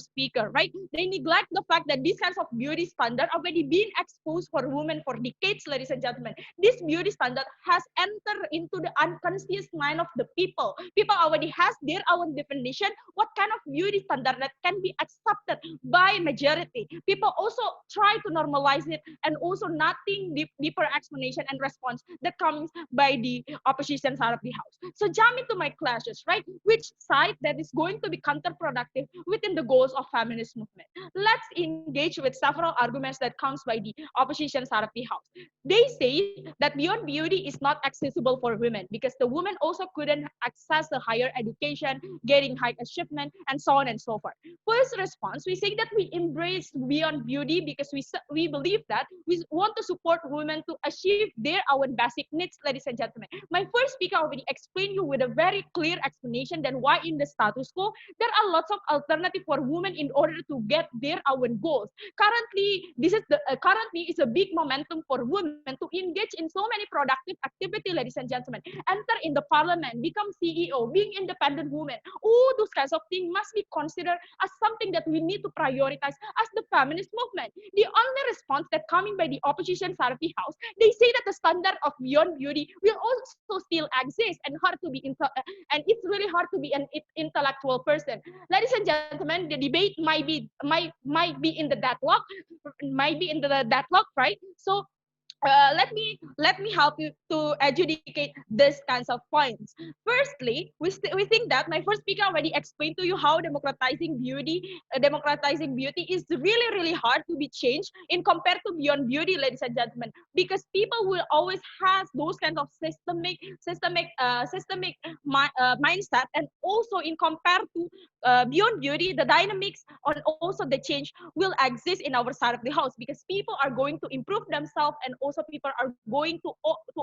speaker, right? They neglect the fact that these kinds of beauty standard already been exposed for women for decades, ladies and gentlemen. This beauty standard has entered into the unconscious mind of the people. People already has their own definition what kind of beauty standard that can be accepted by majority. People also try to normalize it, and also nothing deeper explanation and response that comes by the opposition side of the house. So jump into my clashes, right? Which side that is going to be counterproductive within the goals of feminist movement? Let's engage with several arguments that comes by the opposition side of the house. They say that beyond beauty is not accessible for women because the women also couldn't access the higher education, getting high achievement, and so on and so forth. First response, we say that we embrace beyond beauty because we believe that we want to support women to achieve their own basic needs, ladies and gentlemen. My first speaker already explained you with a very clear explanation that why in the status quo there are lots of alternative for women in order to get their own goals. Currently, currently is a big momentum for women to engage in so many productive activity, ladies and gentlemen. Enter in the parliament, become CEO, being independent women. All those kinds of things must be considered as something that we need to prioritize as the feminist movement. The only response that coming by the opposition side of the house, they say that the standard of beyond beauty will also still exist and hard to be and it's really hard to be an intellectual person. Ladies and gentlemen, the debate might be in the deadlock, right? So let me help you to adjudicate these kinds of points. Firstly, we think that my first speaker already explained to you how democratizing beauty is really hard to be changed in compared to beyond beauty, ladies and gentlemen, because people will always have those kinds of systemic mindset, and also in compared to beyond beauty, the dynamics and also the change will exist in our side of the house because people are going to improve themselves, and also people are going to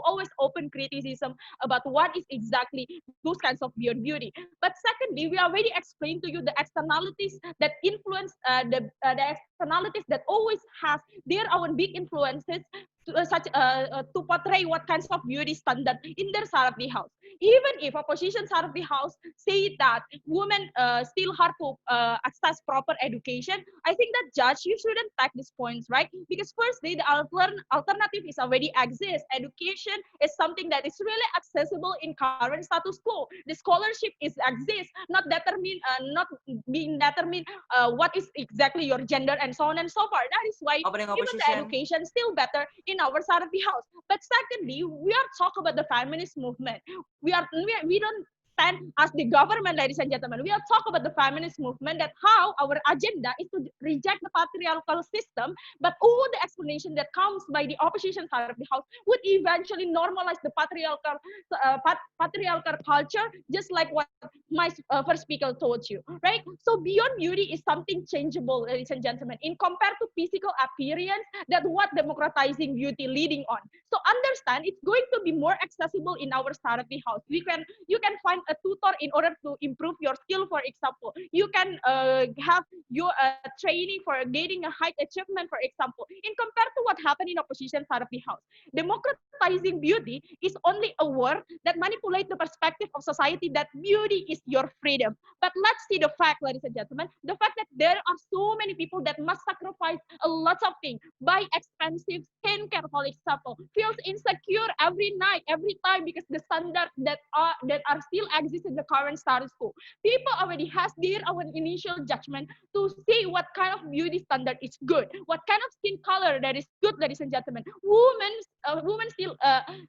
always open criticism about what is exactly those kinds of beyond beauty. But secondly, we already explained to you the externalities that influence the externalities that always has their own big influences to portray what kinds of beauty standard in their side of the house. Even if opposition side of the house say that women still hard to access proper education, I think that judge, you shouldn't take these points, right? Because firstly, the alternative is already exists. Education is something that is really accessible in current status quo. The scholarship is exists, not being determined what is exactly your gender and so on and so forth. That is why even the education is still better in our side of the house. But secondly, we are talking about the feminist movement. We don't stand as the government, ladies and gentlemen. We are talking about the feminist movement, that how our agenda is to reject the patriarchal system, but all the explanation that comes by the opposition side of the house would eventually normalize the patriarchal culture, just like what my first speaker told you, right? So beyond beauty is something changeable, ladies and gentlemen, in compared to physical appearance, that what democratizing beauty leading on. So understand, it's going to be more accessible in our side of the house. You can find a tutor in order to improve your skill, for example. You can have your training for getting a high achievement, for example. In compared to what happened in opposition side of the house, democratizing beauty is only a word that manipulates the perspective of society that beauty is your freedom. But let's see the fact, ladies and gentlemen, the fact that there are so many people that must sacrifice a lot of things, buy expensive skincare, for example, feels insecure every night, every time, because the standards that are still exist in the current status quo. People already has their own initial judgment to see what kind of beauty standard is good, what kind of skin color that is good, ladies and gentlemen. Women still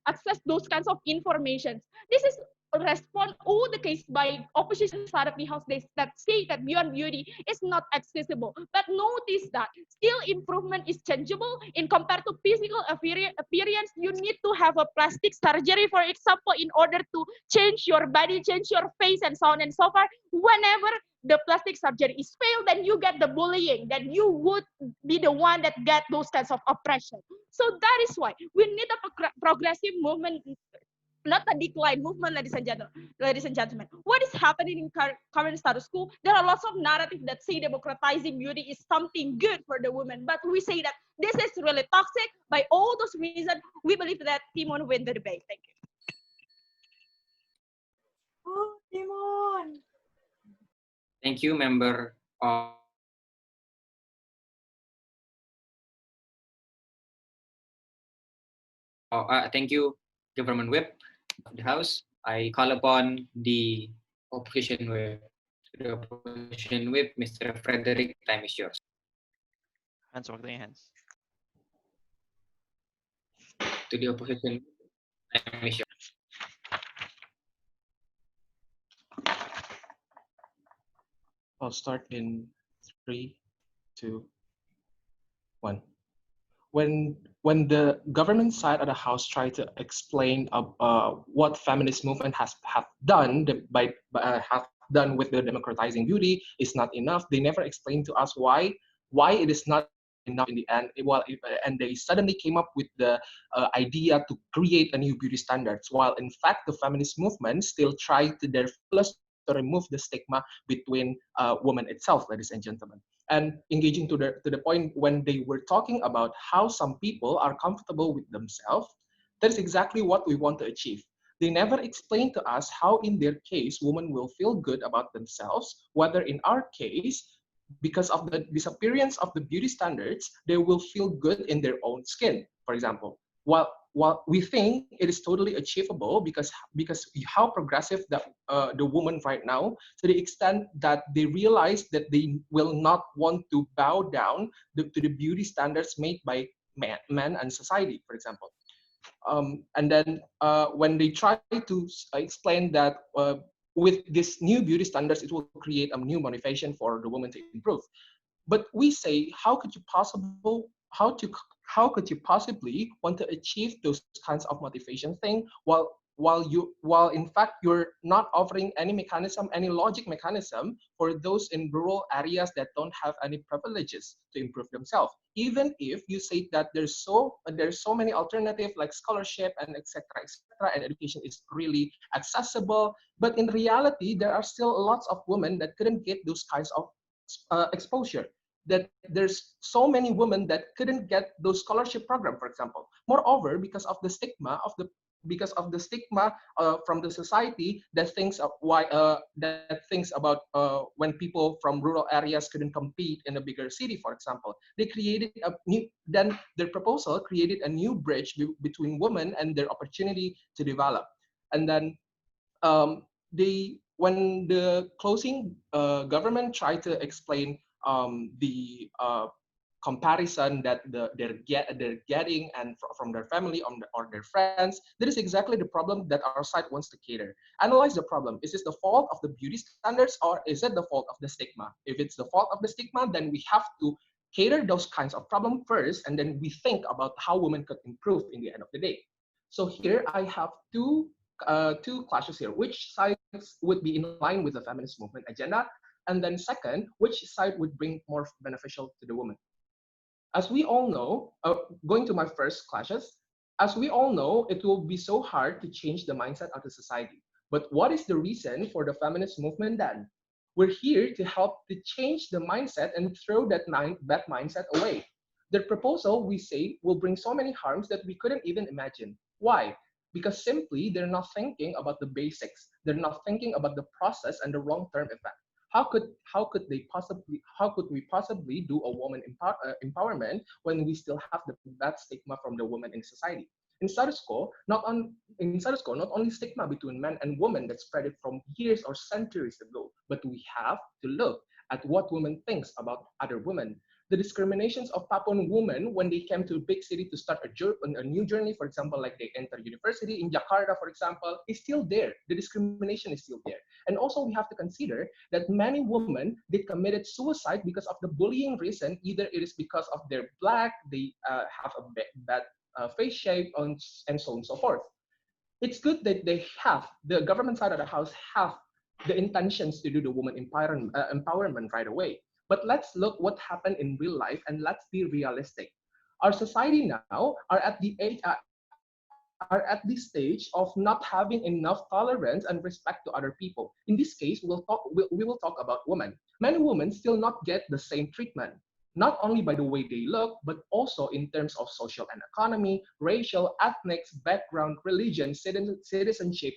access those kinds of information. This is respond all the case by opposition side of the house that say that beyond beauty is not accessible. But notice that still improvement is changeable in compared to physical appearance. You need to have a plastic surgery, for example, in order to change your body, change your face, and so on and so forth. Whenever the plastic surgery is failed, then you get the bullying, that you would be the one that get those kinds of oppression. So that is why we need a progressive movement, not a decline movement, ladies and gentlemen. What is happening in current status quo? There are lots of narratives that say democratizing beauty is something good for the women, but we say that this is really toxic. By all those reasons, we believe that Timon win the debate. Thank you. Oh, Timon. Thank you, member of thank you, government whip of the house. I call upon the opposition whip. The opposition whip, Mr. Frederick, time is yours. Hands over their hands. To the opposition, time is yours. I'll start in 3, 2, 1. When the government side of the house tried to explain what feminist movement have done have done with the democratizing beauty is not enough, they never explained to us why it is not enough in the end. And they suddenly came up with the idea to create a new beauty standards, while in fact the feminist movement still tried to their fullest to remove the stigma between women itself, ladies and gentlemen. And engaging to the point when they were talking about how some people are comfortable with themselves, that is exactly what we want to achieve. They never explained to us how in their case women will feel good about themselves, whether in our case, because of the disappearance of the beauty standards, they will feel good in their own skin, for example. While we think it is totally achievable because how progressive the woman right now, to the extent that they realize that they will not want to bow down to the beauty standards made by men and society, for example. And then when they try to explain that with this new beauty standards, it will create a new motivation for the woman to improve. But we say, how could you possibly want to achieve those kinds of motivation thing while in fact you're not offering any mechanism, any logic mechanism for those in rural areas that don't have any privileges to improve themselves. Even if you say that there's so many alternatives like scholarship and etc., and education is really accessible, but in reality there are still lots of women that couldn't get those kinds of exposure. That there's so many women that couldn't get those scholarship program, for example. Moreover, because of the stigma from the society that thinks about when people from rural areas couldn't compete in a bigger city, for example, their proposal created a new bridge between women and their opportunity to develop. And then when the closing government tried to explain the comparison that they're getting and from their family or their friends, that is exactly the problem that our side wants to cater. Analyze the problem. Is this the fault of the beauty standards or is it the fault of the stigma? If it's the fault of the stigma, then we have to cater those kinds of problems first, and then we think about how women could improve in the end of the day. So here I have two clashes here. Which sides would be in line with the feminist movement agenda? And then second, which side would bring more beneficial to the woman? As we all know, going to my first clashes, as we all know, it will be so hard to change the mindset of the society. But what is the reason for the feminist movement then? We're here to help to change the mindset and throw that mindset away. The proposal, we say, will bring so many harms that we couldn't even imagine. Why? Because simply they're not thinking about the basics. They're not thinking about the process and the long-term effect. How could we possibly do a woman empowerment when we still have the bad stigma from the woman in society? In status quo, not only stigma between men and women that spread it from years or centuries ago, but we have to look at what women thinks about other women. the discriminations of Papuan women when they came to a big city to start a new journey, for example, like they enter university in Jakarta, for example, is still there. The discrimination is still there. And also we have to consider that many women, they committed suicide because of the bullying reason. Either it is because of their black, they have a bad face shape, and so on and so forth. It's good that the government side of the house have the intentions to do the woman empowerment right away. But let's look what happened in real life, and let's be realistic. Our society now are at the stage of not having enough tolerance and respect to other people. In this case, we will talk about women. Many women still not get the same treatment, not only by the way they look, but also in terms of social and economy, racial, ethnic background, religion, citizenship,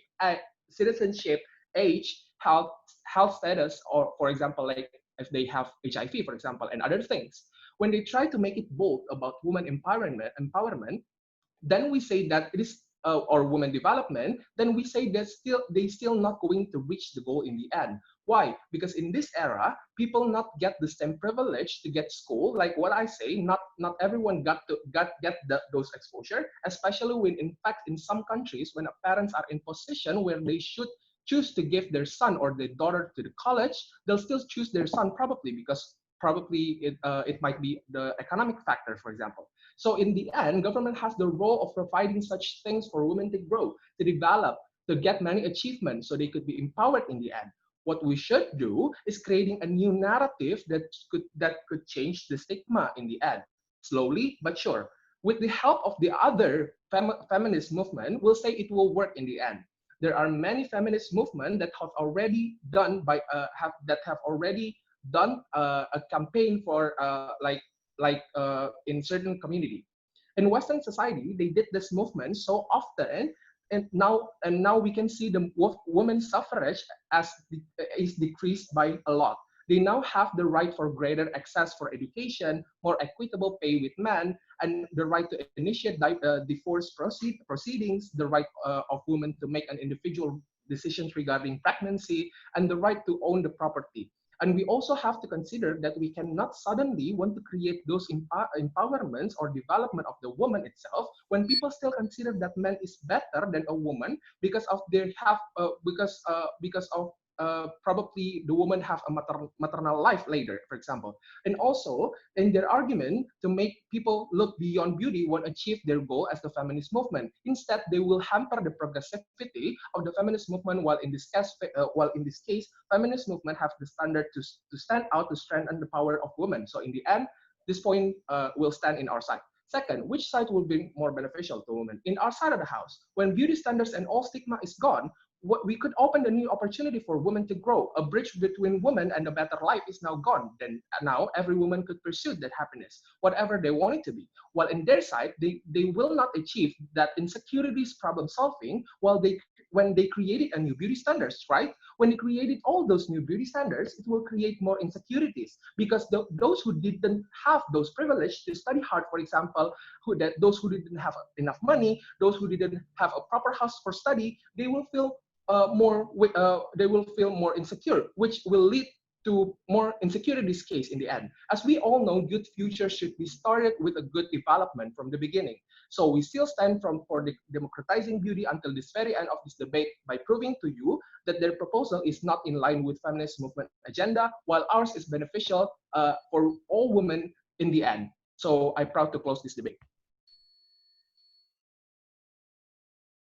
age, health status, or for example, like if they have HIV, for example, and other things. When they try to make it bold about women empowerment, then we say that it is or women development, then we say that they still not going to reach the goal in the end. Why? Because in this era, people not get the same privilege to get school. Like what I say, not everyone get those exposure, especially when in fact in some countries when parents are in position where they should choose to give their son or their daughter to the college, they'll still choose their son probably because it might be the economic factor, for example. So in the end, government has the role of providing such things for women to grow, to develop, to get many achievements so they could be empowered in the end. What we should do is creating a new narrative that could change the stigma in the end, slowly but sure. With the help of the other feminist movement, we'll say it will work in the end. There are many feminist movements that have already done a campaign for in certain community. In Western society, they did this movement so often, and now we can see the women's suffrage is decreased by a lot. They now have the right for greater access for education, more equitable pay with men, and the right to initiate divorce proceedings, the right of women to make an individual decisions regarding pregnancy, and the right to own the property. And we also have to consider that we cannot suddenly want to create those empowerments or development of the woman itself when people still consider that man is better than a woman because of probably the woman have a maternal life later, for example. And also, in their argument to make people look beyond beauty won't achieve their goal as the feminist movement. Instead, they will hamper the progressivity of the feminist movement, while in this case, feminist movement have the standard to stand out to strengthen the power of women. So in the end, this point will stand in our side. Second, which side will be more beneficial to women? In our side of the house, when beauty standards and all stigma is gone, we could open a new opportunity for women to grow. A bridge between women and a better life is now gone. Then now every woman could pursue that happiness, whatever they want it to be. While in their side, they will not achieve that insecurities problem solving when they created a new beauty standards, right? When they created all those new beauty standards, it will create more insecurities because those who didn't have those privilege to study hard, for example, those who didn't have enough money, those who didn't have a proper house for study, they will feel more insecure, which will lead to more insecurities case in the end. As we all know, good future should be started with a good development from the beginning. So we still stand for the democratizing beauty until this very end of this debate by proving to you that their proposal is not in line with feminist movement agenda, while ours is beneficial for all women in the end. So I'm proud to close this debate.